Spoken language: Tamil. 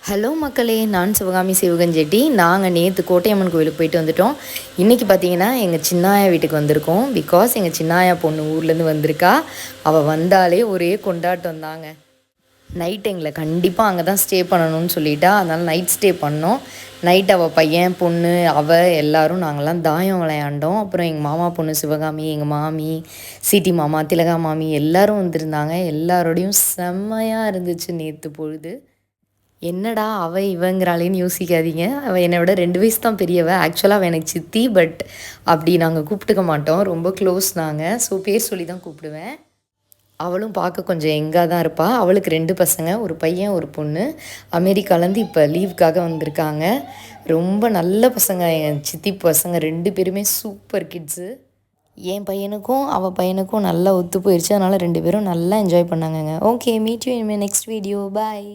ஹலோ மக்களே, நான் சிவகாமி சிவகஞ்செட்டி. நாங்கள் நேற்று கோட்டையம்மன் கோயிலுக்கு போயிட்டு வந்துட்டோம். இன்றைக்கி பார்த்தீங்கன்னா எங்கள் சின்னாயா வீட்டுக்கு வந்திருக்கோம். பிகாஸ் எங்கள் சின்னாயா பொண்ணு ஊர்லேருந்து வந்திருக்கா. அவள் வந்தாலே ஒரே கொண்டாட்டம் தாங்க. நைட் எங்களை கண்டிப்பாக அங்கே தான் ஸ்டே பண்ணணும்னு சொல்லிட்டா. அதனால் நைட் ஸ்டே பண்ணோம். நைட் அவள் பையன் பொண்ணு எல்லோரும் நாங்கள்லாம் தாயம் விளையாண்டோம். அப்புறம் எங்கள் மாமா பொண்ணு சிவகாமி, எங்கள் மாமி, சிட்டி மாமா, திலகா மாமி எல்லோரும் வந்திருந்தாங்க. எல்லாரோடையும் செம்மையாக இருந்துச்சு நேற்று பொழுது. என்னடா இவங்கிறாளேன்னு யோசிக்காதீங்க. அவள் என்னை விட 2 வயசு தான் பெரியவ. ஆக்சுவலாக அவள் எனக்கு சித்தி. பட் அப்படி நாங்கள் கூப்பிட்டுக்க மாட்டோம். ரொம்ப க்ளோஸ் நாங்கள். ஸோ பேர் சொல்லி தான் கூப்பிடுவேன். அவளும் பார்க்க கொஞ்சம் யங்காக தான் இருப்பாள். அவளுக்கு 2 பசங்க, ஒரு பையன் ஒரு பொண்ணு. அமெரிக்காலேருந்து இப்போ லீவுக்காக வந்திருக்காங்க. ரொம்ப நல்ல பசங்க. என் சித்தி பசங்க 2 பேருமே சூப்பர் கிட்ஸு. என் பையனுக்கும் அவள் பையனுக்கும் நல்லா ஒத்து போயிடுச்சு. அதனால் 2 பேரும் நல்லா என்ஜாய் பண்ணாங்கங்க. Okay, meet you in my next video. Bye.